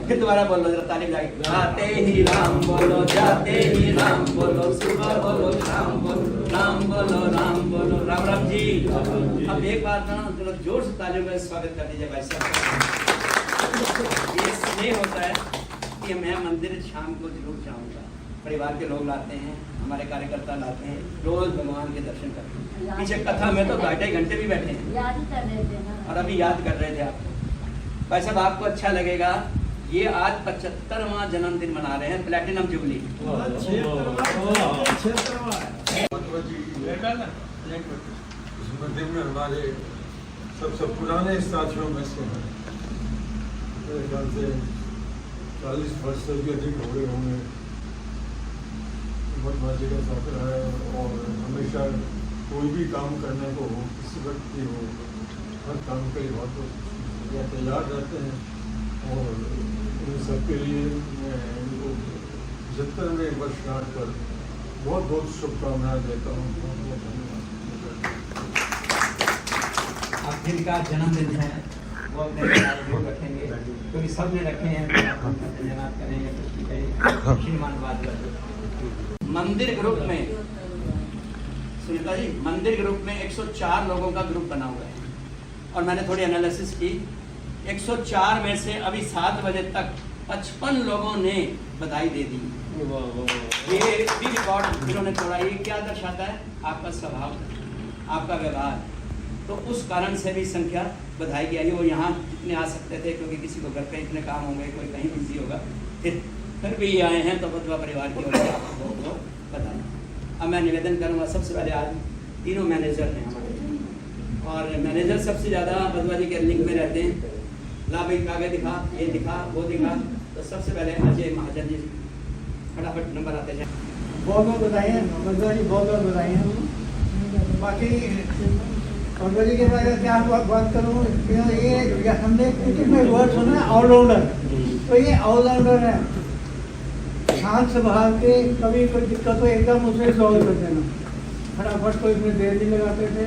फिर दोबारा बोलो जरा, ताली बजा। आते ही राम बोलो, जाते ही राम बोलो, सुबह बोलो शाम बोलो, राम बोलो राम बोलो। राम राम जी। अब एक बार ना जरा जोर से तालियों का स्वागत कर दीजिए भाई साहब। ये स्नेह होता है कि मैं मंदिर शाम को जरूर जाऊंगा। परिवार के लोग लाते हैं, हमारे कार्यकर्ता लाते हैं, रोज भगवान के दर्शन करते हैं। पीछे कथा में तो 2.5 घंटे भी बैठे हैं, याद कर रहे थे ना। और अभी याद कर रहे थे आपको। भाई साहब आपको अच्छा लगेगा, ये आज 75वां जन्मदिन मना रहे हैं, प्लेटिनम जुबली। इस मंदिर में हमारे सबसे पुराने साथियों में से हैं। मेरे ख्याल से 40 वर्ष से भी अधिक हो गए होंगे। बहुत मजे का साथ रहा है और हमेशा कोई भी काम करने को हो, किसी वक्त भी हो, हर काम के लिए बहुत तैयार रहते हैं। और इन सबके लिए मैं इनको 75वें वर्षगांठ पर बहुत बहुत शुभकामनाएं देता हूँ। बहुत बहुत धन्यवाद। अब जिनका जन्मदिन है वो अपने जरूर रखेंगे, क्योंकि सब ने रखे हैं। धन्यवाद करेंगे श्रीमान बात मंदिर ग्रुप में। सुनीता जी, मंदिर ग्रुप में 104 लोगों का ग्रुप बना हुआ है, और मैंने थोड़ी एनालिसिस की। 104 में से अभी 7 बजे तक 55 लोगों ने बधाई दे दी। ये भी रिकॉर्ड इन्होंने तोड़ा। ये क्या दर्शाता है? आपका स्वभाव, आपका व्यवहार। तो उस कारण से भी संख्या बधाई की आई। वो यहाँ जितने आ सकते थे, क्योंकि किसी को घर पे इतने काम होंगे, कोई कहीं बिजी होगा, फिर भी आए हैं। तो बधवा परिवार की ओर से आपको बहुत बहुत बधाई। अब मैं निवेदन करूँगा, सबसे पहले आज तीनों मैनेजर हैं हमारे, और मैनेजर सबसे ज़्यादा बधवा जी के लिंक में रहते हैं। ला भाई कागज दिखा, ये दिखा, वो दिखा। तो सबसे पहले अजय महाजन जी, फटाफट नंबर आते हैं। बहुत बहुत बधाई बधवा जी, बहुत बहुत बधाई हैं। बाकी बधवा जी के बारे में क्या बात करूँ, ये हमने कुछ में वर्ड सुना ऑलराउंडर। तो ये ऑलराउंडर है, शांत स्वभाव के, कभी कोई दिक्कत हो एकदम उसे सॉल्व कर देना, फटाफट कोई इसमें देर नहीं लगाते थे।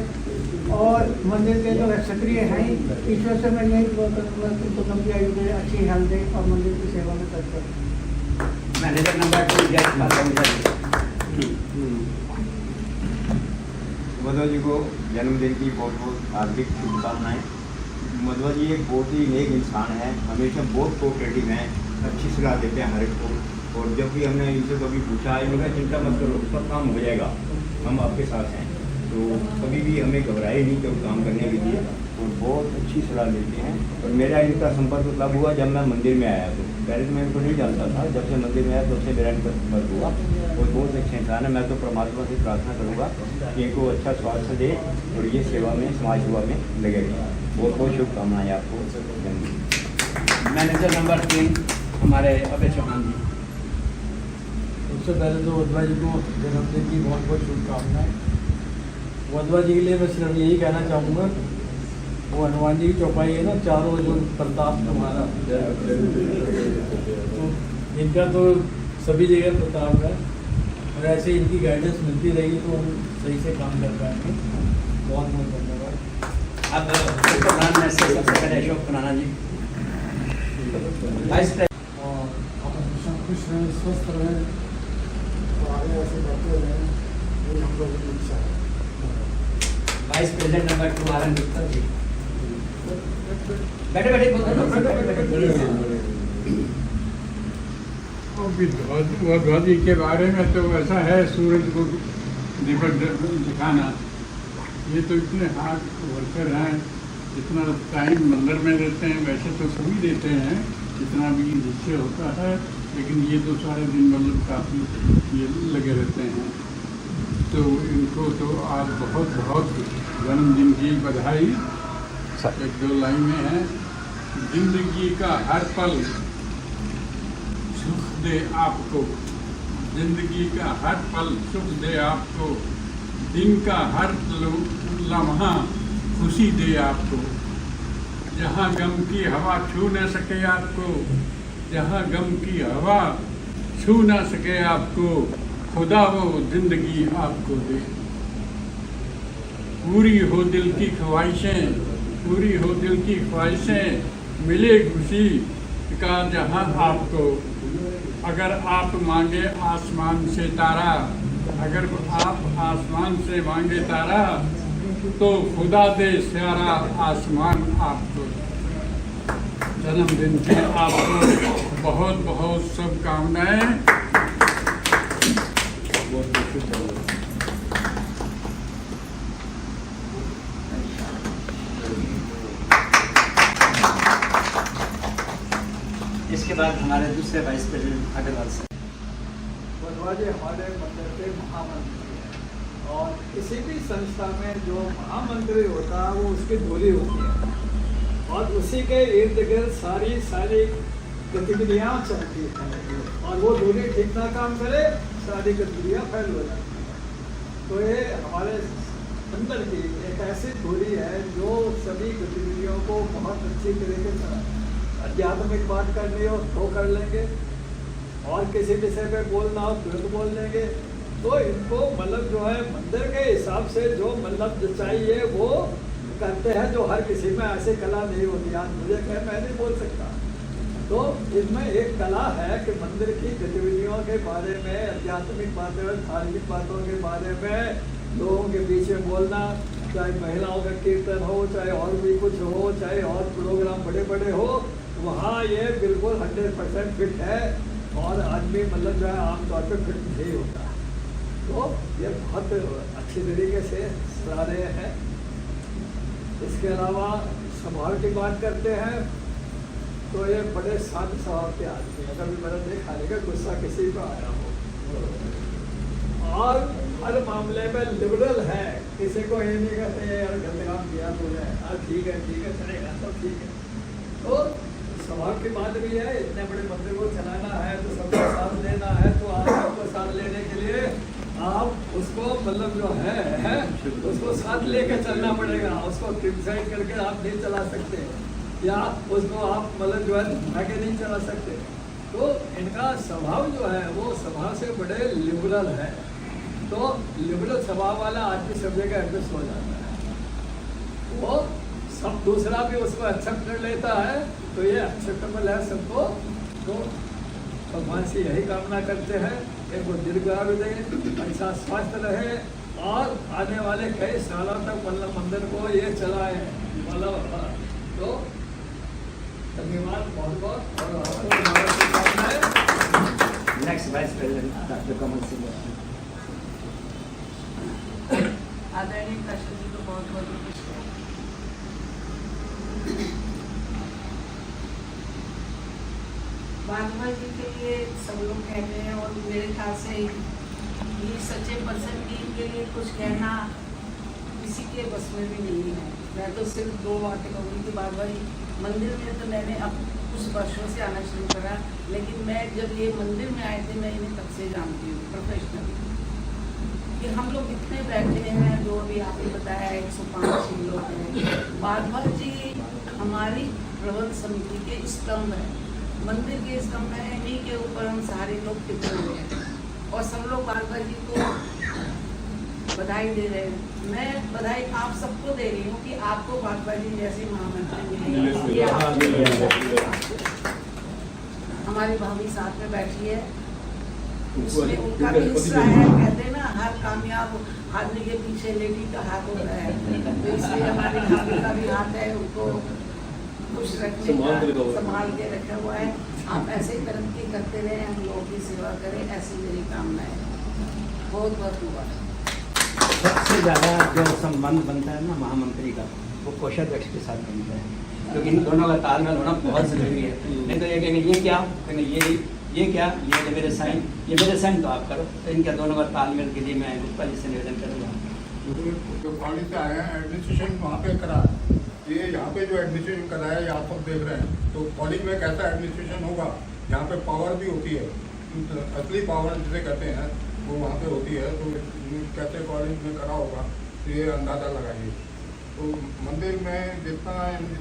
और मंदिर के जो सक्रिय हैं, ईश्वर से मैं यही दुआ करूँगा कि उनको लंबी आयु दे, अच्छी हेल्थ दे और मंदिर की सेवा में तत्पर। मैनेजर नंबर 2 मधुआ जी को जन्मदिन की बहुत बहुत हार्दिक शुभकामनाएं। मधुआ जी एक बहुत ही नेक इंसान है, हमेशा बहुत कोऑपरेटिव हैं, अच्छी सलाह देते हैं हर एक को। और जब भी हमने इनसे कभी पूछा है, इन्होंने चिंता मत करो, सब काम हो जाएगा, हम आपके साथ हैं। तो कभी भी हमें घबराए नहीं जब काम करने के लिए, और बहुत अच्छी सलाह देते हैं। और मेरा इनका संपर्क तब हुआ जब मैं मंदिर में आया। तो पहले तो मैं इनको नहीं जानता था, जब से मंदिर में आया तब से मेरा इनका संपर्क हुआ। और बहुत अच्छे इंसान है। मैं तो परमात्मा से प्रार्थना करूँगा कि इनको अच्छा स्वास्थ्य दे और ये सेवा में, समाज सेवा में लगे रहें। बहुत बहुत शुभकामनाएं आपको। मैनेजर नंबर 3 हमारे अभय चौहान जी। सबसे पहले तो वधवा जी को जन्मदिन की बहुत बहुत शुभकामनाएं। वधवा जी के लिए मैं सिर्फ यही कहना चाहूँगा, वो हनुमान जी की चौपाई है ना, चारों जो प्रताप तुम्हारा, तो इनका तो सभी जगह प्रताप है। और ऐसे इनकी गाइडेंस मिलती रहेगी तो हम सही से काम कर पाएंगे। बहुत बहुत धन्यवाद। अब प्रधान में से सबसे पहले अशोक खुराना जी, वाइस और आप हमेशा खुश रहें, स्वस्थ रहें, तो आगे ऐसे बढ़ते रहें, ये हम लोगों की इच्छा है। Vice president number 2 R N Gupta ji. बैठे बैठे वधवा जी के बारे में तो ऐसा है, सूरज को दीपक दिखाना। ये तो इतने हार्ड वर्कर हैं, इतना टाइम मंदिर में देते हैं। वैसे तो सभी देते हैं जितना भी जिससे होता है, लेकिन ये तो सारे दिन मतलब काफ़ी ये लगे रहते हैं। तो इनको तो आज बहुत बहुत जन्मदिन की बधाई। एक दो लाइन में है, जिंदगी का हर पल सुख दे आपको, जिंदगी का हर पल सुख दे आपको, दिन का हर लम्हा खुशी दे आपको। जहाँ गम की हवा छू न सके आपको, जहाँ गम की हवा छू न सके आपको, खुदा वो जिंदगी आपको दे। पूरी हो दिल की ख्वाहिशें, पूरी हो दिल की ख्वाहिशें, मिले खुशी जिसका जहाँ आपको, अगर आप मांगे आसमान से तारा, अगर आप आसमान से मांगे तारा, तो खुदा दे सारा आसमान आपको। जन्मदिन की आपको बहुत बहुत शुभकामनाएं। इसके बाद हमारे दूसरे वाइस प्रेसिडेंट अग्रवाल सर। बधवा जी हमारे मंदिर के महामंत्री हैं और किसी भी संस्था में जो महामंत्री होता है वो उसकी धूली होती है और उसी के इर्द गिर्द सारी गतिविधियाँ चलती हैं और वो धूली ठीक ना काम करे, सारी गतिविधियाँ फैल हो जाती हैं। तो ये हमारे अंदर की एक ऐसी धूली है जो सभी गतिविधियों को बहुत अच्छी तरीके से आध्यात्मिक बात करनी हो तो कर लेंगे और किसी विषय पे बोलना हो तुरंत बोल लेंगे। तो इनको मतलब जो है मंदिर के हिसाब से जो मतलब चाहिए वो करते हैं, जो हर किसी में ऐसी कला नहीं होती। आज मुझे कहे मैं नहीं बोल सकता, तो इसमें एक कला है कि मंदिर की गतिविधियों के बारे में, आध्यात्मिक बातें, धार्मिक बातों के बारे में लोगों के बीच में बोलना, चाहे महिलाओं का कीर्तन हो, चाहे और भी कुछ हो, चाहे और प्रोग्राम बड़े बड़े हो, वहाँ ये बिल्कुल 100% फिट है और आदमी मतलब जो है आमतौर पर फिट नहीं होता। तो ये बहुत अच्छी तरीके से चला रहे हैं। इसके अलावा स्वभाव की बात करते हैं तो ये बड़े शांत स्वभाव के आदमी हैं। कभी मैंने देखा नहीं कि गुस्सा किसी को आया हो और हर मामले में लिबरल है, किसी को ये नहीं कहते यार गलत काम किया तो है, ठीक है चलेगा सब ठीक है। तो स्वभाव की बात भी है, इतने बड़े मंदिर को चलाना है तो सबका साथ लेना है, तो आप सबको साथ लेने के लिए आप उसको मतलब जो है उसको साथ लेकर चलना पड़ेगा। उसको क्रिटिसाइज करके आप नहीं चला सकते या उसको आप मतलब जो है आगे नहीं चला सकते। तो इनका स्वभाव जो है वो स्वभाव से बड़े लिबरल है। तो लिबरल स्वभाव वाला आदमी सब जगह एडजस्ट हो जाता है, वो सब दूसरा भी उसको एक्सेप्ट कर लेता है, तो ये एक्सेप्टेबल है सबको। तो भगवान से यही कामना करते हैं कि वो दीर्घायु दे, अच्छा स्वास्थ्य रहे और आने वाले कई सालों तक मतलब मंदिर को ये चलाए मतलब। तो धन्यवाद बहुत बहुत और आपको शुभकामनाएं। Next vice president doctor Kamal Singh. आदरणीय कश्यप जी को बहुत बहुत नमस्कार। बागवा जी के लिए सब लोग कहते हैं और मेरे ख्याल से ये सच्चे पर्सन के लिए कुछ कहना किसी के बस में भी नहीं है। मैं तो सिर्फ 2 बातें कहूँगी कि बागवा जी मंदिर में तो मैंने अब कुछ वर्षों से आना शुरू करा, लेकिन मैं जब ये मंदिर में आए थे मैं इन्हें तब से जानती हूँ प्रोफेशनली कि हम लोग इतने बैठे हैं, जो अभी आपने बताया 105 लोग हैं। बागवा जी हमारी प्रबंध समिति के स्तंभ है, मंदिर के स्तंभ है, इन्हीं के ऊपर हम सारे लोग टिके हुए हैं और सब लोग बागवा जी को बधाई दे रहे हैं। मैं बधाई आप सबको दे रही हूँ कि आपको बागवा जी जैसे महामंत्री मिले। हमारी भाभी साथ में बैठी है, उसमें उनका भी हिस्सा है। कहते हैं ना हर कामयाब आदमी के पीछे लेडी का हाथ होता है, तो इसलिए हमारी भाभी का भी हाथ है, उनको खुश रखने का संभाल के रखा हुआ है। आप ऐसे तरक्की करते रहे, हम लोगों की सेवा करें, ऐसी मेरी कामना है। बहुत बहुत मुबारक। सबसे ज़्यादा जो संबंध बनता है ना महामंत्री का, वो कोषाध्यक्ष के साथ बनता है, क्योंकि इन दोनों का तालमेल होना बहुत ज़रूरी है। नहीं तो ये कहेंगे ये क्या, कहेंगे ये क्या, ये मेरे साइन तो आप करो। तो इनका दोनों का तालमेल के लिए मैं गुप्ता जी से निवेदन करूँगा। जो कॉलेज से आए हैं एडमिनिस्ट्रेशन वहाँ पे करा, ये यहाँ पे जो एडमिनिस्ट्रेशन कराया है आप सब देख रहे हैं। तो कॉलेज में कैसा एडमिनिस्ट्रेशन होगा, यहाँ पे पावर भी होती है, असली पावर जिसे कहते हैं वो वहाँ पे होती है। तो कैसे कॉलेज में करा होगा तो ये अंदाज़ा लगाइए। तो मंदिर में जितना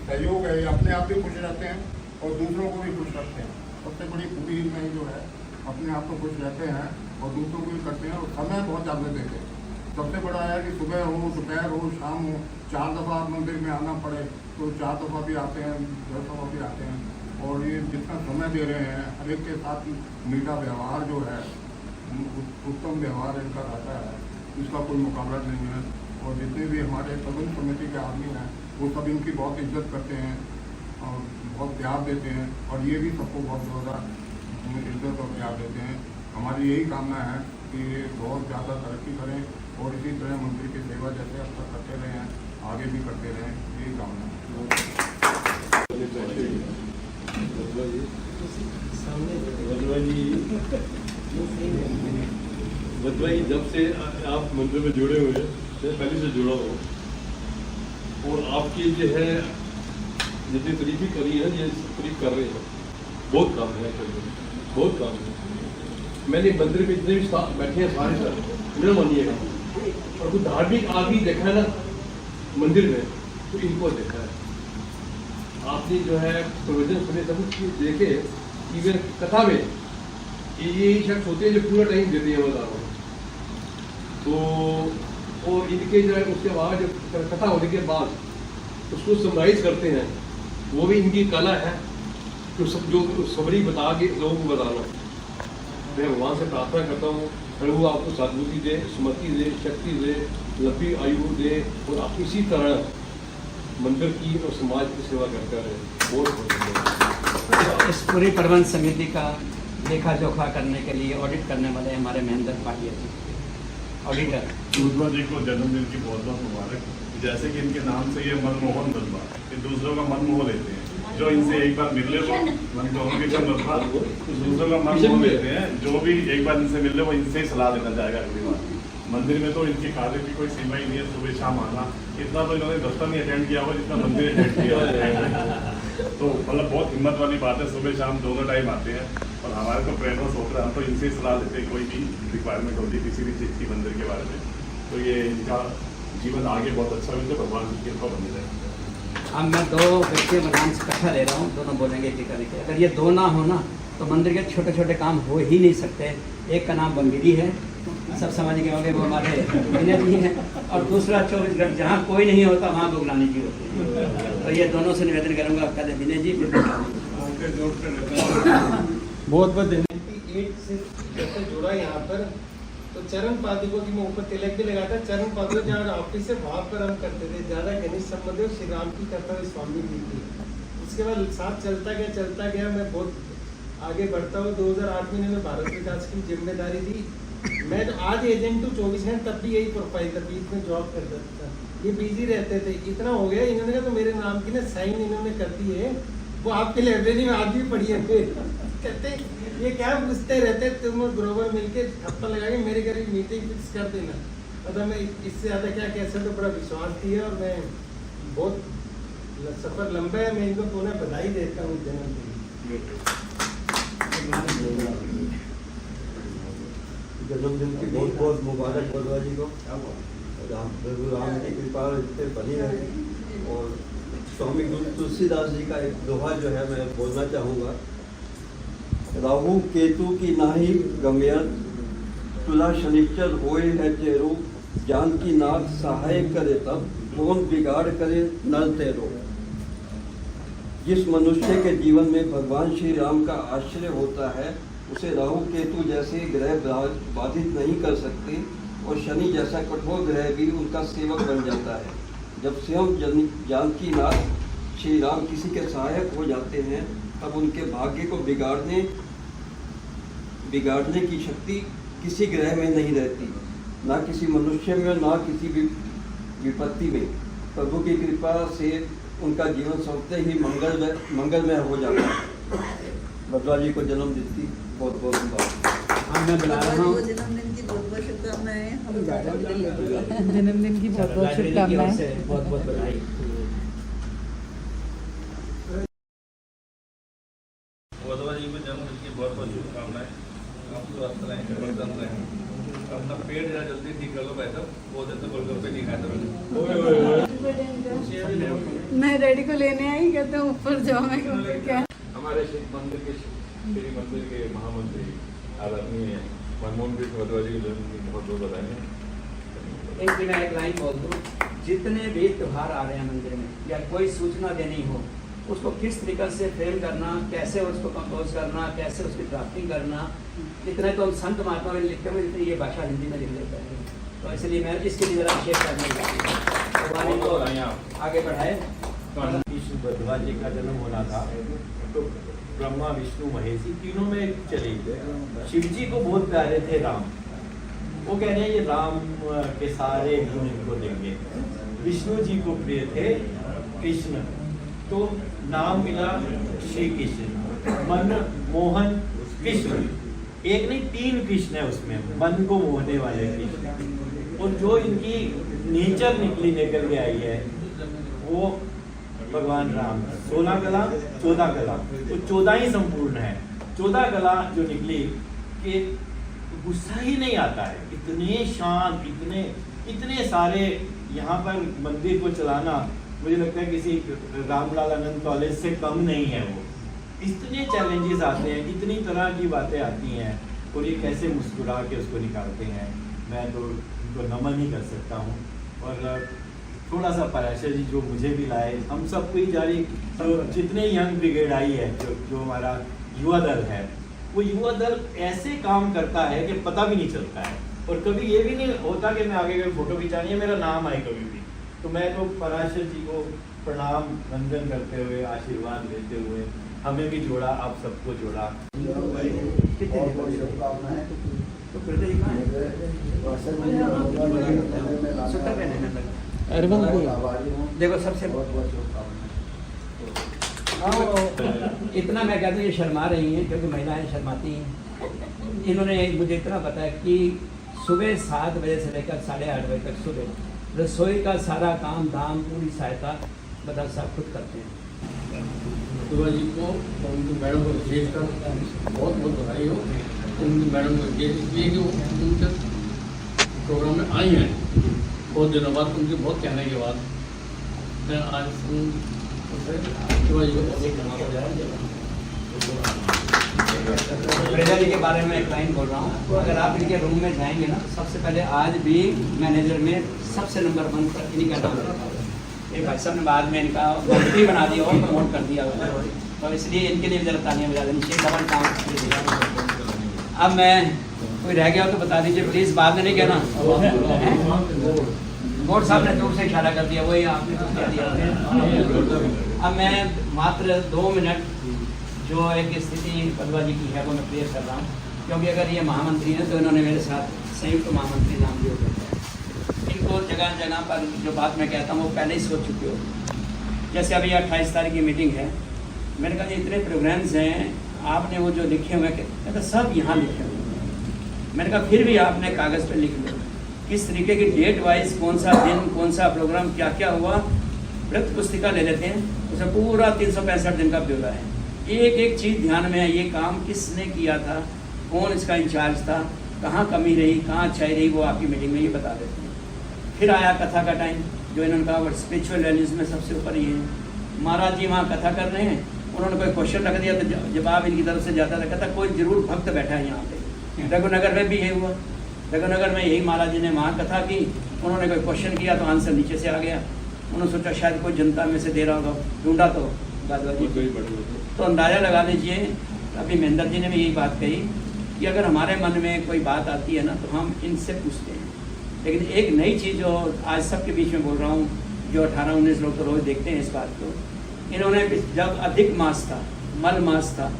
सहयोग है, ये अपने आप भी खुश रहते हैं और दूसरों को भी खुश रखते हैं। सबसे बड़ी खूबी में जो है अपने आप को खुश रहते हैं और दूसरों को भी करते हैं और समय बहुत ज़्यादा देते हैं। सबसे बड़ा है कि सुबह हो, दोपहर हो, शाम हो, 4 दफ़ा मंदिर में आना पड़े तो 4 दफ़ा भी आते हैं, 10 दफ़ा भी आते हैं। और ये जितना समय दे रहे हैं हर एक के साथ मीठा व्यवहार जो है, उत्तम व्यवहार इनका रहता है, इसका कोई मुकाबला नहीं है। और जितने भी हमारे प्रबंध समिति के आदमी हैं वो सब इनकी बहुत इज्जत करते हैं और बहुत प्यार देते हैं, और ये भी सबको बहुत ज़्यादा इज्जत और प्यार देते हैं। हमारी यही कामना है कि ये बहुत ज़्यादा तरक्की करें और इसी तरह मंदिर की सेवा जैसे अब तक करते रहे हैं आगे भी करते रहें, यही कामना है। वधवा जी जब से आप मंदिर में जुड़े हुए हैं, मैं पहले से जुड़ा हूँ और आपकी जो है जितनी तारीफ करी है ये तारीफ कर रहे हैं, बहुत काम है, बहुत काम है। मैंने मंदिर में जितने भी बैठे हैं सारे सर न मानिएगा, और कुछ धार्मिक आदमी देखा है ना मंदिर में तो इनको देखा है। आपने जो है प्रवचन सुने सब कुछ देखे, इवन कथा में ये शख्स होते हैं जो पूरा टाइम देते हैं बता रहा हूँ। तो और इनके जो है उसके बाद जो कथा होने के बाद उसको समराइज करते हैं, वो भी इनकी कला है तो सब जो समरी बता के लोगों को बताना। मैं भगवान से प्रार्थना करता हूँ प्रभु आपको सद्बुद्धि दे, सुमति दे, शक्ति दे, लंबी आयु दे और आप इसी तरह मंदिर की और समाज की सेवा करते रहे। बहुत इस पूरी प्रबंध समिति का लेखा जोखा करने के लिए ऑडिट करने वाले हमारे महेंद्र पाटिया जी, ऑडिटर। वधवा जी को जन्मदिन की बहुत बहुत मुबारक। जैसे कि इनके नाम से ये मनमोहन वधवा, ये दूसरों का मन मोह लेते हैं। जो इनसे एक बार मिल ले वो मनमोहन वधवा दूसरों का मन मोह लेते हैं। जो भी एक बार इनसे मिल ले वो इनसे ही सलाह देना चाहेगा अगली बार। मंदिर में तो इनके कार्य की कोई सीमा ही नहीं है, सुबह शाम आना। इतना तो इन्होंने दफ्तर नहीं अटेंड किया हुआ जितना मंदिर अटेंड किया है। तो मतलब बहुत हिम्मत वाली बात है, सुबह शाम दोनों टाइम आते हैं। और हमारे तो प्रेरणा सोच रहे हैं, हम तो इनसे ही सलाह लेते हैं कोई भी रिक्वायरमेंट होती है किसी भी चीज़ की मंदिर के बारे में। तो ये इनका जीवन आगे बहुत अच्छा मिलता है, भगवान की कृपा बनी रहे। अब मैं दो व्यक्ति भगवान से इकट्ठा ले रहा हूँ, दोनों बोलेंगे एक करके। अगर ये दो ना हो ना तो मंदिर के छोटे छोटे काम हो ही नहीं सकते। एक का नाम बंगिरी है, सब समझ गए होंगे, वो हमारे विनय जी हैं। और दूसरा 24 घंटे जहाँ कोई नहीं होता वहाँ बुगलानी जी होती है। तो ये दोनों से निवेदन करूँगा, पहले विनय जी फिर बहुत बहुत धन्यवाद। 8 से जब से जुड़ा यहाँ पर तो चरण पादुकों की मैं ऊपर तिलक भी लगाता। चरण पादुका जहाँ ऑफिस है वहाँ पर हम करते थे, ज़्यादा घनिष्ठ संबंध है श्री राम की करता हुए स्वामी जी की। उसके बाद साथ चलता गया मैं बहुत आगे बढ़ता हूँ। 2008 में मैंने भारत विकास की जिम्मेदारी दी। मैं तो आज एजेंट हूँ 24 घंटे, तब भी यही प्रोफाइल था, बीच में जॉब करता था। ये बिजी रहते थे, इतना हो गया इन्होंने कहा तो मेरे नाम की ना साइन इन्होंने कर दी है, वो आपके लाइब्रेरी में आज भी पढ़ी है। कहते ये क्या पूछते रहते, तुम ग्रोवर मिलके थप्पा लगा के मेरे घर की मीटिंग फिक्स कर देना। मतलब मैं इससे ज़्यादा क्या कह सकता, बड़ा विश्वास दिया। और मैं बहुत सफ़र लंबा है, मैं इनको पुनः बधाई देता हूँ जन्मदिन की बहुत बहुत मुबारक वधवा जी को। राम की कृपा इस पर बनी रहे। और स्वामी गुरु तुलसीदास जी का एक दोहा जो है मैं बोलना चाहूँगा। राहु केतु की नाही गम्यन, तुला शनिचर होए है चेरो, जान की नाथ सहाय करे तब, कौन बिगाड़ करे नर तेरो। जिस मनुष्य के जीवन में भगवान श्री राम का आश्रय होता है उसे राहु केतु जैसे ग्रह बाधित नहीं कर सकते, और शनि जैसा कठोर ग्रह भी उनका सेवक बन जाता है। जब स्वयं जानकी नाथ श्री राम किसी के सहायक हो जाते हैं तब उनके भाग्य को बिगाड़ने की शक्ति किसी ग्रह में नहीं रहती, ना किसी मनुष्य में, ना किसी विपत्ति में। प्रभु की कृपा से उनका जीवन स्वतः ही मंगलमय हो जाता है। वधवा जी को जन्मदिन की बहुत बहुत मुबारक। मैं बुला रहा हूँ जन्मदिन की बहुत बहुत शुभकामनाएं। जन्मदिन की बहुत बहुत शुभकामनाएं, बहुत बहुत बधाई। वधवा जी को जन्मदिन की बहुत बहुत शुभकामनाएं। आप स्वस्थ रहें, बरकत रहें। अपना पेट जरा जल्दी ठीक कर लो भाई साहब, बहुत दिन से गोलगप्पे नहीं खाए थे। मैं डैडी को लेने आई, कहते हैं ऊपर जाओ। मैं क्या हमारे श्री मंदिर के महामंत्री आदरणीय मनमोहन वधवा जी को जन्मदिन की बहुत बहुत बधाई। एक दिन एक लाइन बोल दूँ, जितने भी त्योहार आ रहे हैं मंदिर में या कोई सूचना देनी हो उसको किस तरीके से फ्रेम करना, कैसे उसको कंपोज करना, कैसे उसकी ड्राफ्टिंग करना, इतने तो हम संत महात्मा में लिखते हैं, इतनी ये भाषा हिंदी में लिख लेते हैं। तो इसलिए मैं इसके लिए ज़रा शेयर करने लगा तो आगे बढ़ाए। कृष्ण भरद्वाज जी का जन्म होना था तो ब्रह्मा विष्णु महेश तीनों में चले गए। शिव जी को बहुत प्यारे थे राम, वो कह रहे हैं ये राम के सारे गुण इनको देंगे। विष्णु जी को प्रिय थे कृष्ण, तो नाम मिला श्री कृष्ण। मन मोहन कृष्ण, एक नहीं 3 कृष्ण है उसमें, मन को मोहने वाले कृष्ण। और जो इनकी नेचर निकल के आई है वो भगवान राम। 16 कला 14 कला, तो 14 ही संपूर्ण है। 14 कला जो निकली कि गुस्सा ही नहीं आता है, इतने शांत, इतने सारे यहाँ पर मंदिर को चलाना, मुझे लगता है किसी रामलाल आनंद कॉलेज से कम नहीं है वो। इतने चैलेंजेस आते हैं, इतनी तरह की बातें आती हैं और ये कैसे मुस्कुरा के उसको निकालते हैं, मैं तो उनको नमन ही कर सकता हूँ। और थोड़ा सा पराशर जी जो मुझे भी लाए, हम सबको ही जारी, तो जितने यंग ब्रिगेड आई है, जो हमारा युवा दल है, वो युवा दल ऐसे काम करता है कि पता भी नहीं चलता है। और कभी ये भी नहीं होता कि मैं आगे कोई फोटो खिंचानी है मेरा नाम आए कभी भी। तो मैं तो पराशर जी को प्रणाम वंदन करते हुए, आशीर्वाद देते हुए, हमें भी जोड़ा, आप सबको जोड़ा। देखो सबसे इतना मैं कहता हूँ ये शर्मा रही हैं क्योंकि महिलाएं शर्माती हैं। इन्होंने मुझे इतना बताया कि सुबह 7 बजे से लेकर 8:30 बजे तक सुबह रसोई का सारा काम धाम पूरी सहायता बता साहब खुद करते हैं। दुआ जी को और उनकी मैडम को विशेष कर बहुत बहुत बधाई हो। उनकी मैडम को इसलिए कि वो उनके प्रोग्राम में आई हैं बहुत दिनों बाद, उनके बहुत कहने के बाद मैं आज दुआ जी ब्रेजा जी के बारे में एक लाइन बोल रहा हूँ। अगर आप इनके रूम में जाएंगे ना तो सबसे पहले आज भी मैनेजर में सबसे नंबर 1 पर इन्हीं का नाम रखा हुआ है। ये भाई साहब ने बाद में इनका मंत्री बना दिया और प्रमोट कर दिया हुआ है, तो इसलिए इनके लिए जरा तालियां बजा देनी चाहिए। डबल काम। अब मैं कोई रह गया हो तो बता दीजिए प्लीज़, बाद में नहीं कहना। बोर्ड साहब ने दूर से इशारा कर दिया, वही आपने तो कह दिया। अब मैं मात्र 2 मिनट जो एक स्थिति भरद्वाज जी की है वो मैं क्लियर कर रहा हूँ, क्योंकि अगर ये महामंत्री हैं तो इन्होंने मेरे साथ संयुक्त महामंत्री नाम दिया होता है। इनको जगह जगह पर जो बात मैं कहता हूँ वो पहले ही सोच चुके हो। जैसे अभी 28 तारीख की मीटिंग है, मैंने कहा इतने प्रोग्राम्स हैं, आपने वो जो लिखे हुए कहते सब यहाँ लिखे हुए हैं। मैंने कहा फिर भी आपने कागज़ पर लिख लो किस तरीके की डेट वाइज कौन सा दिन कौन सा प्रोग्राम क्या क्या हुआ, वृत्त पुस्तिका ले लेते हैं, उसमें पूरा 365 दिन का ब्यौरा है। एक एक चीज़ ध्यान में है, ये काम किसने किया था, कौन इसका इंचार्ज था, कहाँ कमी रही, कहाँ अच्छाई रही, वो आपकी मीटिंग में ये बता देते हैं। फिर आया कथा का टाइम, जो इन्होंने कहा स्पिरिचुअल वैल्यूज़ में सबसे ऊपर ये है। महाराज जी वहाँ कथा कर रहे हैं, उन्होंने कोई क्वेश्चन रख दिया तो जवाब इनकी तरफ से ज़्यादा रखा था। कोई जरूर भक्त बैठा है यहाँ पे। रघुनगर में भी यही हुआ, रघुनगर में यही महाराज जी ने वहाँ कथा की, उन्होंने कोई क्वेश्चन किया तो आंसर नीचे से आ गया। उन्होंने सोचा शायद कोई जनता में से दे रहा होगा, ढूंढा तो तो अंदाज़ा लगा लीजिए। अभी महेंद्र जी ने भी यही बात कही कि अगर हमारे मन में कोई बात आती है ना तो हम इनसे पूछते हैं। लेकिन एक नई चीज़ जो आज सबके बीच में बोल रहा हूँ, जो 18-19 लोग तो रोज़ देखते हैं इस बात को, इन्होंने जब अधिक मास था, मल मास था,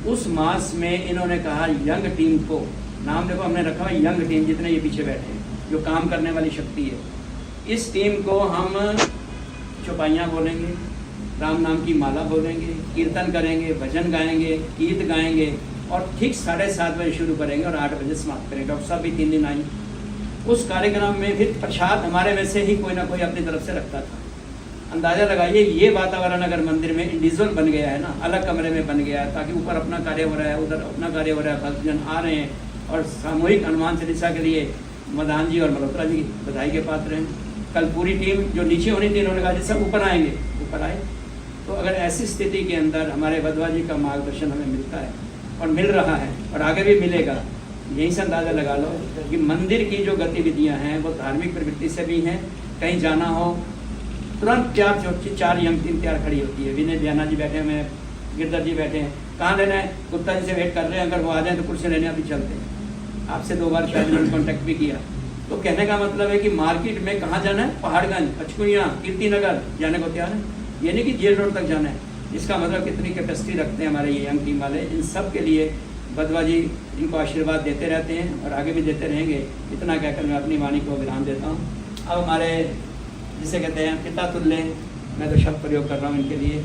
उस मास में इन्होंने कहा यंग टीम को, नाम देखो हमने रखा है यंग टीम, जितने ये पीछे बैठे हैं जो काम करने वाली शक्ति है, इस टीम को हम चौपाइयाँ बोलेंगे, राम नाम की माला बोलेंगे, कीर्तन करेंगे, भजन गाएंगे, गीत गाएंगे और ठीक 7:30 बजे शुरू करेंगे और 8 बजे समाप्त करेंगे। डॉक्टर साहब भी 3 दिन आई। उस कार्यक्रम में फिर प्रसाद हमारे में से ही कोई ना कोई अपनी तरफ से रखता था। अंदाज़ा लगाइए ये वातावरण अगर मंदिर में इंडिविजुअल बन गया है ना, अलग कमरे में बन गया है, ताकि ऊपर अपना कार्य हो रहा है, उधर अपना कार्य हो रहा है, भक्तजन आ रहे हैं और सामूहिक हनुमान चालीसा के लिए मदान जी और मल्होत्रा जी बधाई के पात्र हैं। कल पूरी टीम जो नीचे होनी थी, इन्होंने कहा जी सब ऊपर आएंगे, ऊपर आए। तो अगर ऐसी स्थिति के अंदर हमारे भरद्वाज जी का मार्गदर्शन हमें मिलता है और मिल रहा है और आगे भी मिलेगा, यहीं से अंदाज़ा लगा लो कि मंदिर की जो गतिविधियां हैं वो धार्मिक प्रवृत्ति से भी हैं। कहीं जाना हो तुरंत चार यंग टीम तैयार खड़ी होती है। विनय बियाना जी बैठे हुए हैं, गिरधर जी बैठे हैं, कहाँ लेना है, गुप्ता जी से वेट कर रहे हैं, अगर वो आ जाए तो कुर्सी लेने अभी चलते हैं। आपसे 2 बार शायद मैंने कॉन्टैक्ट भी किया। तो कहने का मतलब है कि मार्केट में कहाँ जाना है, पहाड़गंज, पचकुनिया, कीर्ति नगर जाने को तैयार है, ये नहीं कि जेल रोड तक जाना है। इसका मतलब कितनी कैपेसिटी रखते हैं हमारे ये यंग टीम वाले। इन सब के लिए बदवा जी इनको आशीर्वाद देते रहते हैं और आगे भी देते रहेंगे। इतना कहकर मैं अपनी वाणी को विराम देता हूँ। अब हमारे जिसे कहते हैं पिता तुल्य, मैं तो शब्द प्रयोग कर रहा हूँ इनके लिए,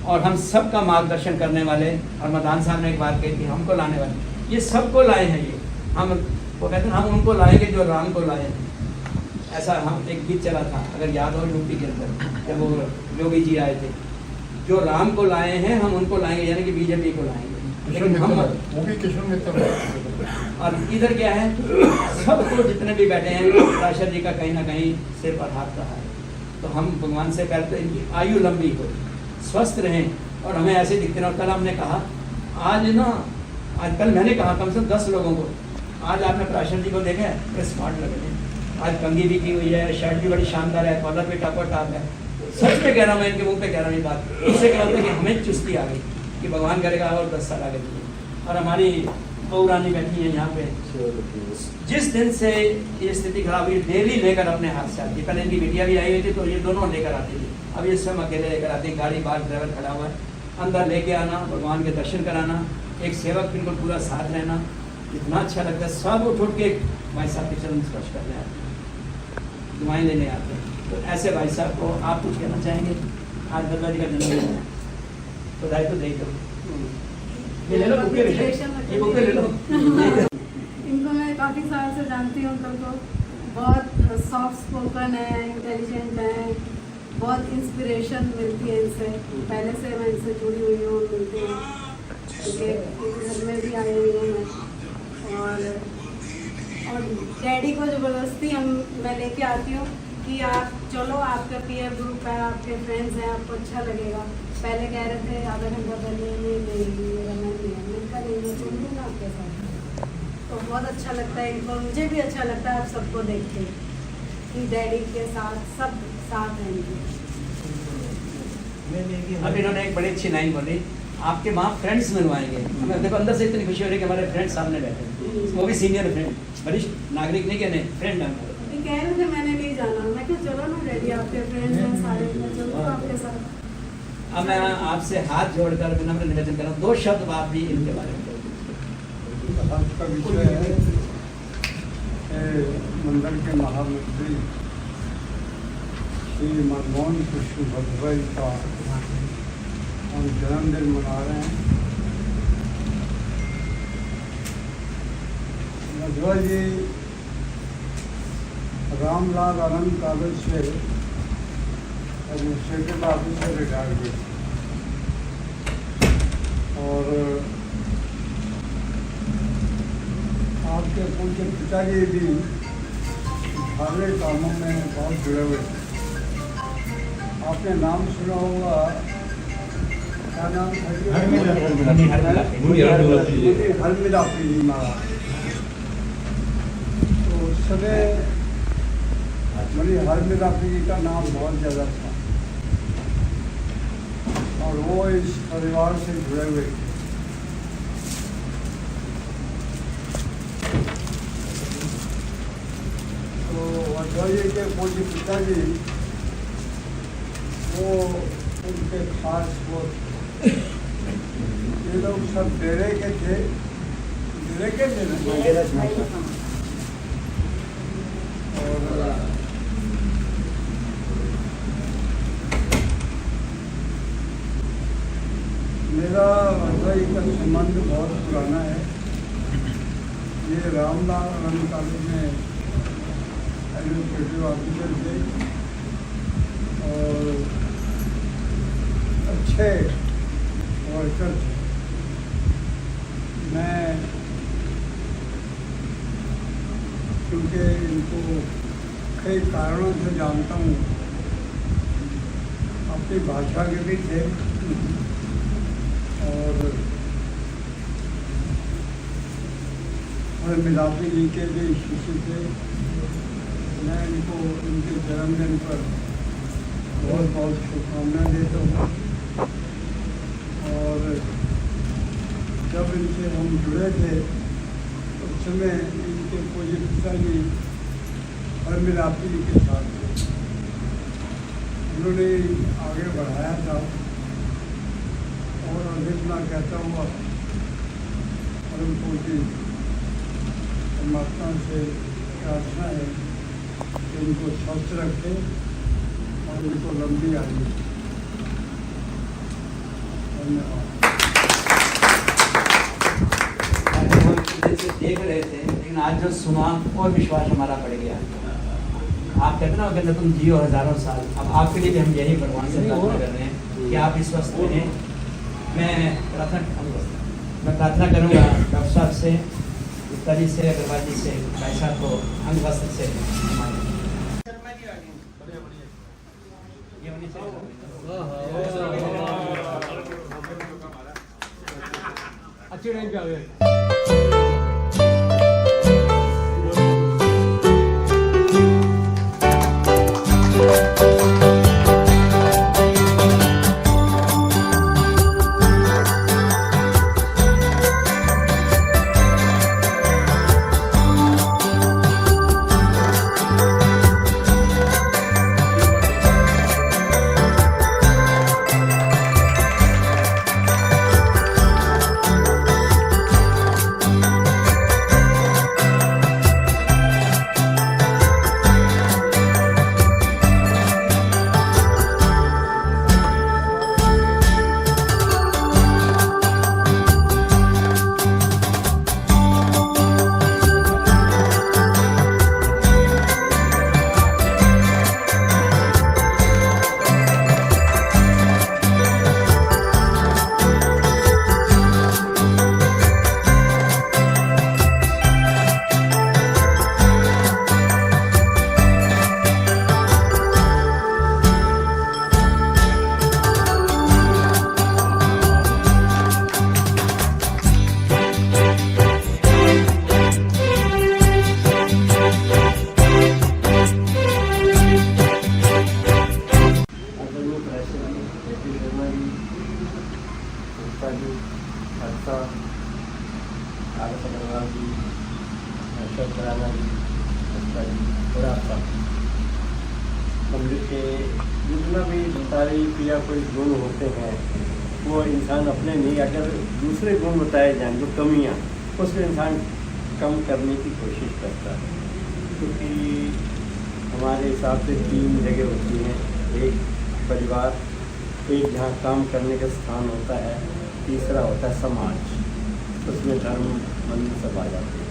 और हम सब का मार्गदर्शन करने वाले, और मदान साहब ने एक बात कही थी, हमको लाने वाले, ये सबको लाए हैं। ये हम वो कहते हैं हम उनको लाएंगे जो राम को लाए हैं। ऐसा हम एक गीत चला था, अगर याद हो यूपी के अंदर, जब वो योगी जी आए थे, जो राम को लाए हैं हम उनको लाएंगे, यानी कि बीजेपी को लाएंगे। लेकिन हम वो भी किशन मित्र। और इधर क्या है, सबको जितने भी बैठे हैं, राशद जी का कहीं ना कहीं सिर पर हाथ रहा है। तो हम भगवान से कहते हैं इनकी आयु लंबी हो, स्वस्थ रहें और हमें ऐसे दिखते रहो। कल हमने कहा आज कल मैंने कहा कम से कम 10 लोगों को, आज आपने प्राशर जी को देखा है, बड़े स्मार्ट लग रहे हैं। आज कंघी भी की हुई है, शर्ट भी बड़ी शानदार है, कॉलर भी टॉप है। सच में कह रहा हूँ, मैं इनके मुंह पे कह रहा हूँ ये बात। इससे क्या होता है कि हमें चुस्ती आ गई कि भगवान करेगा और 10 साल आगे चलिए। और हमारी बहू रानी बैठी है यहाँ पे, जिस दिन से ये स्थिति खराब हुई डेली लेकर अपने हाथ से आती है। कल इनकी बेटियाँ भी आई हुई थी तो ये दोनों लेकर आती थी। अब ये स्वयं अकेले लेकर आते हैं, गाड़ी बाहर ड्राइवर खड़ा हुआ है, अंदर लेके आना, भगवान के दर्शन कराना, एक सेवक इनको पूरा साथ रहना, इतना अच्छा लगता है। सब उठ के भाई साहब के चरण स्पर्श करने आते हैं, दुआएं लेने आते हैं। तो ऐसे भाई साहब को आप कुछ कहना चाहेंगे? आज बदला जी का जन्मदिन है, तो दायित्व दे दो, ये ले लो बुके, ये बुके ले लो। इनको मैं काफ़ी साल से जानती हूँ, अंकल को बहुत सॉफ्ट स्पोकन है, इंटेलिजेंट है, बहुत इंस्पिरेशन मिलती है इनसे। पहले से मैं इनसे जुड़ी हुई हूँ, मिलती हूँ, उनके घर में भी आई हुई हूँ मैं। और डैडी को ज़बरदस्ती मैं लेके आती हूँ कि आप चलो, आपका पीयर ग्रुप है, आपके फ्रेंड्स हैं, आपको अच्छा लगेगा। पहले कह रहे थे आधा घंटा पहले मेरा मैं चलूँगा आपके साथ। तो बहुत अच्छा लगता है इनको, मुझे भी अच्छा लगता है आप सबको देख के कि डैडी के साथ सब साथ हैं इनके। अब इन्होंने एक बड़ी अच्छी लाइन बोली, आपके माँ फ्रेंड्स मिलवाएंगे। हमें देखो अंदर से इतनी खुशी हो रही है कि हमारे फ्रेंड्स सामने बैठे हैं, वो भी सीनियर फ्रेंड, वरिष्ठ नागरिक नहीं कहने, फ्रेंड है। कह रहे थे मैंने नहीं जाना, मैं क्या चलो ना डैडी, आपके फ्रेंड्स हैं सारे, मैं चलूँगा आपके साथ। अब मैं आपसे हाथ जोड़कर विनम्र निवेदन कर रहा हूँ, 2 शब्द आप भी इनके बारे में। आज का विषय है मंडल के महामंत्री श्री मनमोहन कृष्ण भद्रभाई का हम जन्मदिन मना रहे हैं। भद्रभाई जी रामलाल आनंद कॉलेज से एडमिनिस्ट्रेटिव ऑफिसर रिटायर हुए और आपके पूज्य पिताजी भी धार्मिक कामों में बहुत जुड़े हुए थे। आपने नाम सुना होगा, क्या नाम था? हरमिलापी जी महाराज। तो उस समय मणि हरमिलापी जी का नाम बहुत ज़्यादा था और वो इस परिवार से जुड़े हुए थे। तो के पूज्य पिताजी वो उनके खास वो, ये लोग सब डेरे के थे, डेरे के थे और मेरा भद्रभाई का संबंध बहुत पुराना है। ये रामलाल आनंद कॉलेज में एडमिनिस्ट्रेटिव ऑफिसर थे और अच्छे वर्कर थे। मैं क्योंकि इनको कई कारणों से जानता हूँ, अपनी भाषा के भी थे और मिलापी जी के भी शिष्य थे। मैं इनको इनके जन्मदिन पर बहुत बहुत शुभकामनाएं देता हूँ। और जब इनसे हम जुड़े थे उस समय इनके कोई पिताजी और मेरा आपी के साथ थे, उन्होंने आगे बढ़ाया था। और जितना कहता हुआ परम पूज्य परमात्मा से प्रार्थना है कि इनको स्वस्थ रखें और इनको लंबी आयु। धन्यवाद। हम जैसे देख रहे थे, लेकिन आज जो सुना और विश्वास हमारा बढ़ गया। आप कहते ना कहते तुम जियो हजारों साल। अब आपके लिए भी हम यही भगवान से प्रार्थना कर रहे हैं कि आप इस स्वस्थ रहें। मैं प्रार्थना करूँगा डॉक्टर साहब से, गुप्ता जी से, अग्रवाल जी से, भाई साहब को अंग वस्त्र से ये होनी चाहिए। अच्छी रैंक आ गए। अमृत के जितना भी सारी क्रिया कोई गुण होते हैं वो इंसान अपने नहीं, अगर दूसरे गुण बताए जाएं जो कमियां, उसको इंसान कम करने की कोशिश करता है। क्योंकि हमारे हिसाब से 3 जगह होती हैं, एक परिवार, एक जहाँ काम करने का स्थान होता है, तीसरा होता है समाज, उसमें धर्म मंदिर सब आ जाते हैं।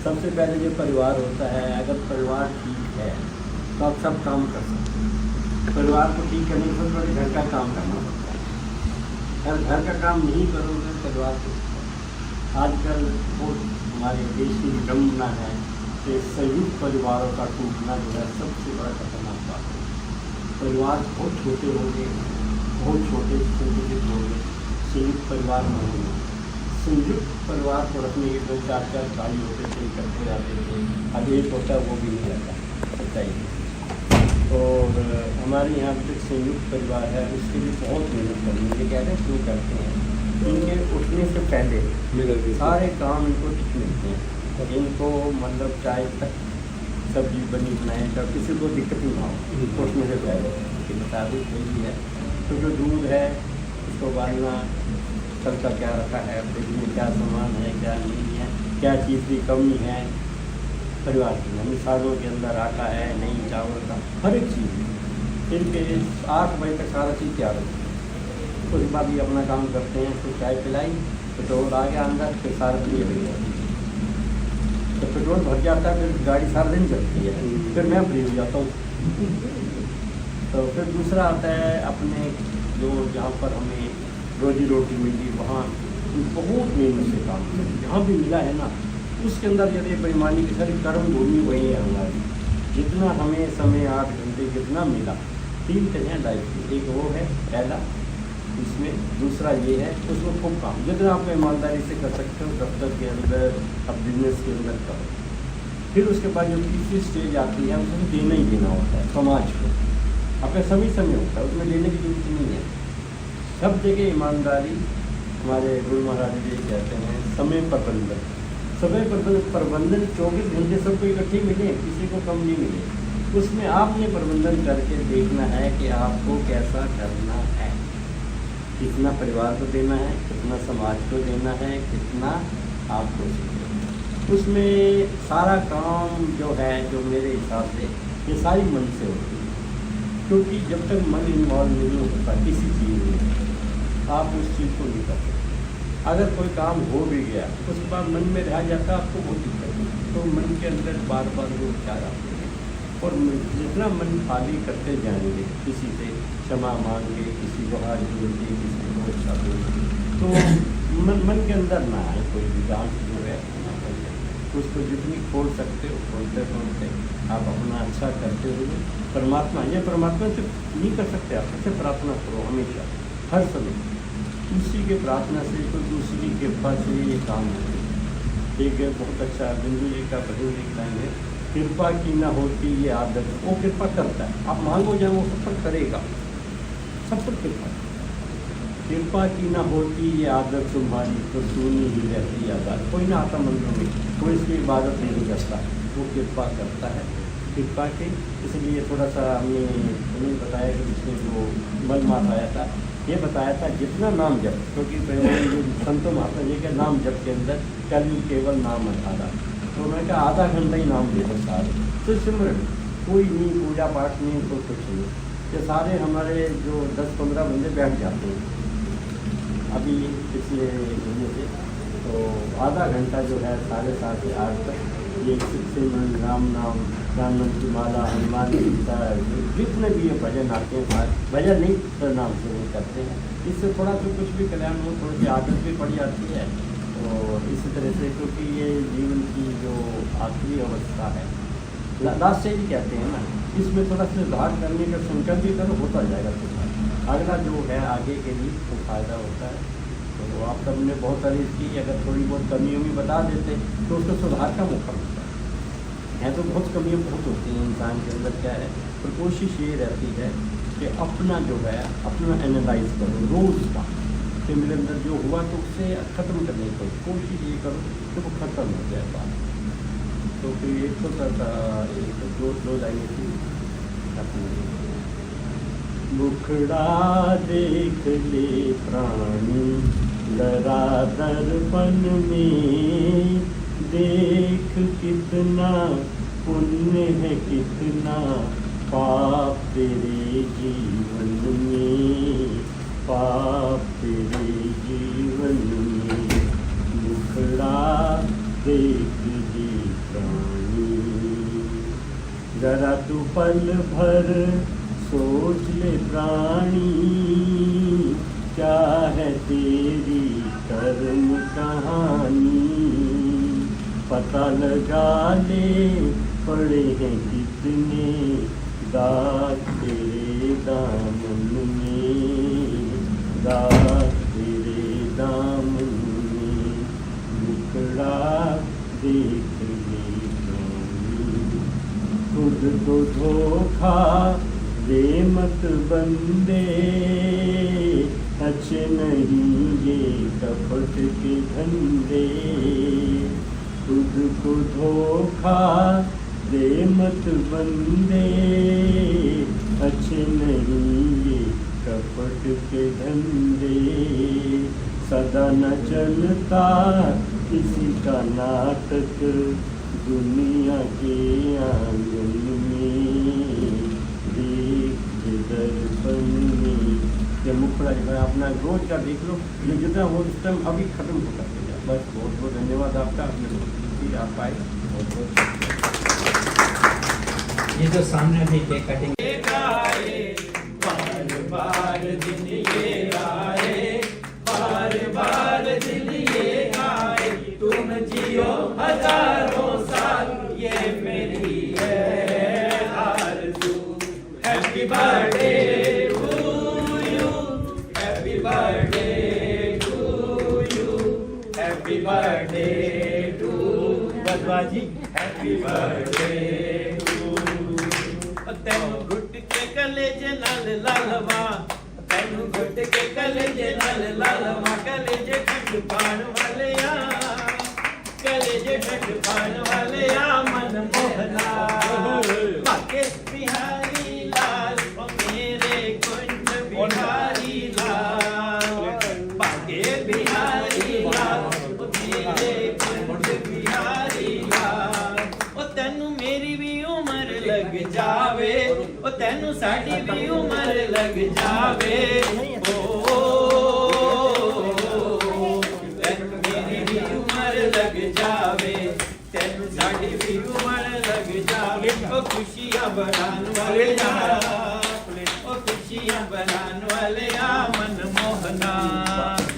सबसे पहले जो परिवार होता है, अगर परिवार ठीक है तो आप सब काम कर सकते हैं। परिवार को ठीक करने के बाद घर का काम करना पड़ता है। अगर घर का काम नहीं करोगे परिवार को, आजकल बहुत हमारे देश की विडम्बना है कि संयुक्त परिवारों का टूटना जो है सबसे बड़ा खतरनाक बात है। परिवार बहुत छोटे होंगे, बहुत छोटे संगठित होंगे, संयुक्त परिवार में होंगे। संयुक्त परिवार को रखने के 2-4 भाई होते थे, इकट्ठे जाते थे, अब एक होता है वो भी नहीं रहता, सच्चाई। और हमारे यहाँ पे संयुक्त परिवार है, उसके लिए बहुत मेहनत करनी है। कहते हैं क्यों करते हैं, इनके उठने से पहले सारे काम इनको ठीक मिलते हैं। इनको मतलब चाय तक सब्जी बनी बनाए तब किसी को दिक्कत नहीं हो उठने से पहले के मुताबिक वही है। तो जो दूध है उसको उबालना, कल का क्या रखा है, फ्रिज में क्या सामान है, क्या नहीं है, क्या चीज़ की कमी है परिवार की, मिसालों के अंदर आटा है नहीं, चावल का हर एक चीज़। इनके 8 बजे तक सारा चीज़ तैयार होती है। उसके बाद ये अपना काम करते हैं, तो चाय पिलाई, पेट्रोल आ गया अंदर, फिर सारा दिन ये जाती है। तो पेट्रोल भर जाता है, फिर गाड़ी सारा दिन चलती है, फिर मैं फ्री हो जाता हूँ। तो फिर दूसरा आता है अपने जो जहाँ पर हमें रोजी रोटी मिली, वहाँ बहुत मेहनत से काम करें। जहाँ भी मिला है ना उसके अंदर यदि बेईमानी की सारी कर्म भूमि वही है हमारी। जितना हमें समय 8 घंटे जितना मिला, 3 तरह लाइफ की, एक वो है पहला, इसमें दूसरा ये है उसमें खूब काम जितना आप ईमानदारी से कर सकते हो दफ्तर के अंदर, अब बिजनेस के अंदर करो। फिर उसके बाद जो तीसरी स्टेज आती है उसमें देना ही देना होता है समाज को। अपने समय समय होता है, उसमें लेने की जरूरत नहीं है। सब जगह ईमानदारी, हमारे गुरु महाराज जी कहते हैं समय प्रबंधन। समय प्रबंधन 24 घंटे सबको इकट्ठे मिले, किसी को कम नहीं मिले। उसमें आपने प्रबंधन करके देखना है कि आपको कैसा करना है, कितना परिवार को देना है, कितना समाज को देना है, कितना आपको चाहिए। उसमें सारा काम जो है, जो मेरे हिसाब से ये सारी मन से होती है, क्योंकि जब तक मन इन्वॉल्व नहीं होता किसी चीज़ में, आप उस चीज़ को नहीं कर सकते। अगर कोई काम हो भी गया उसके बाद मन में रह जाता है, आपको बहुत दिक्कत है। तो मन के अंदर बार बार वो विचार आते हैं, और जितना मन खाली करते जाएंगे, किसी से क्षमा मांग के, किसी को हाथ जोड़ के, किसी को अच्छा बोल के, तो मन के अंदर ना आए कोई भी गांठ जो है ना बन जाए। उसको जितनी खोल सकते हो खोलते खोलते आप अपना अच्छा करते हुए परमात्मा, ये परमात्मा से नहीं कर सकते, आप उससे प्रार्थना करो हमेशा, हर समय उसी के प्रार्थना से, क्योंकि उसी की कृपा से ये काम होते हैं। एक बहुत अच्छा बिंदु जी का भजन लिखना है, कृपा की ना होती ये आदत, वो कृपा करता है। आप मांगो जाए वो सब पर करेगा, सब पर कृपा की ना होती ये आदत तुम्हारी तो सुनी ही रहती आदत। कोई ना आता मंदिर में, कोई इसकी इबादत नहीं करता, वो कृपा करता है। कृपा के इसलिए थोड़ा सा हमने उन्हें बताया कि इसमें जो मल मात आया था, ये बताया था जितना नाम जप, क्योंकि जो संतों महात्मा जी के नाम जप के अंदर केवल नाम अठारा, तो मैं कहा आधा घंटा ही नाम दे दो सारे, तो सिमरन कोई नहीं, पूजा पाठ नहीं, तो कुछ नहीं। ये सारे हमारे जो 10-15 बंदे बैठ जाते हैं अभी पिछले महीने से, तो आधा घंटा जो है 7:30 से 8 तक ये सिमरन, राम नाम, रामनाम की माला, हनुमान गीता, जितने भी ये भजन आते हैं, भजन नहीं तो नाम से नहीं करते हैं। इससे थोड़ा तो कुछ भी कल्याण हो, थोड़ी सी आदत भी पड़ जाती है। और इसी तरह से, क्योंकि ये जीवन की जो आखिरी अवस्था है, लास्ट स्टेज कहते हैं ना, इसमें थोड़ा सा सुधार करने का संकल्प भी करो, होता जाएगा सुधार। अगला जो है आगे के लिए तो फायदा होता है। तो आप सबने बहुत सारी इसकी, अगर थोड़ी बहुत कमी उमी बता देते तो उसको सुधार का मौका मिलता है। तो बहुत कमियाँ बहुत होती हैं इंसान के अंदर, क्या है, पर कोशिश ये रहती है कि अपना जो है अपना एनालाइज करो रोज़ का, कि मेरे अंदर जो हुआ तो उससे ख़त्म करने की कोशिश ये करो कि वो ख़त्म हो जाए बात। तो फिर एक छोटा सा दो लाइनें थी, मुखड़ा देख ले प्राणी लरा दर्पण में, देख कितना पुण्य है कितना पाप तेरे जीवन में, पाप तेरे जीवन में। मुखड़ा देख ले प्राणी, जरा तू पल भर सोच ले प्राणी, क्या है तेरी कर्म कहानी। पता लगा ले पड़े हैं कितने दाग तेरे दामन में, दाग तेरे दामन में। मुखड़ा देख ले प्राणी, खुद को धोखा दे मत बंदे, अच्छे नहीं ये कपट के धंधे। खुद को धोखा दे मत बंदे, अच्छे नहीं ये कपट के धंधे। सदा न चलता किसी का नाटक दुनिया के आंगन में, देख दर्पण में। जब मुखड़ा जो है अपना रोज का देख लो, ये जितना वो उस टाइम अभी खत्म हो करते हैं। बस बहुत बहुत धन्यवाद आपका, अपने आप आए बहुत बहुत। ये जो सामने भी केक कटिंग बार बार दिन ये आए, बार बार दिन ये आए, तुम जियो हजारों साल, ये मेरी है आरज़ू। Happy birthday to you, happy birthday to you, happy birthday to Badwa ji, happy birthday to. तेन गुट के कलेजे नाल लालवा तैनू घुट के कलेजे नाल लालवा कलेजे ठंड पाण वाले कलेजे ठंड पाण वाले मन मोहना बाके बिहारी लाल ओ मेरे कुंज बिहारी लाल बाके बिहारी लाल ओ मेरे कुंज बिहारी लाल ओ तैनू मेरी भी उम्र लग जावे ओ तैनू साडी भी उम्र लग जावे तैनू मेरी भी उम्र लग जावे तैनू साडी भी उम्र लग जावे ओ खुशियां बनान वाले ओ खुशियां बनान वाले मन मोहना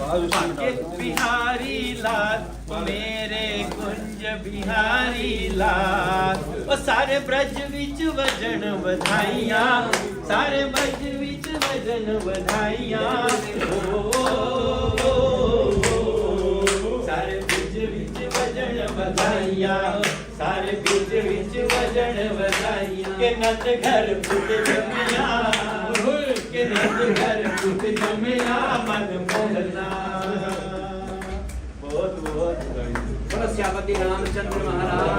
बाके बिहारी लाल मेरे कुंज बिहारी लाल ओ सारे ब्रज विच वजन वधाइयां सारे ब्रज विच वजन वधाइयां सारे ब्रज विच वजन वधाइयां सारे ब्रज विच वजन वधाइयां के नंद घर पुट जमिया के नंद घर पुट जमिया मन मोहना बहुत बहुत बोलो श्यामती रामचंद्र महाराज।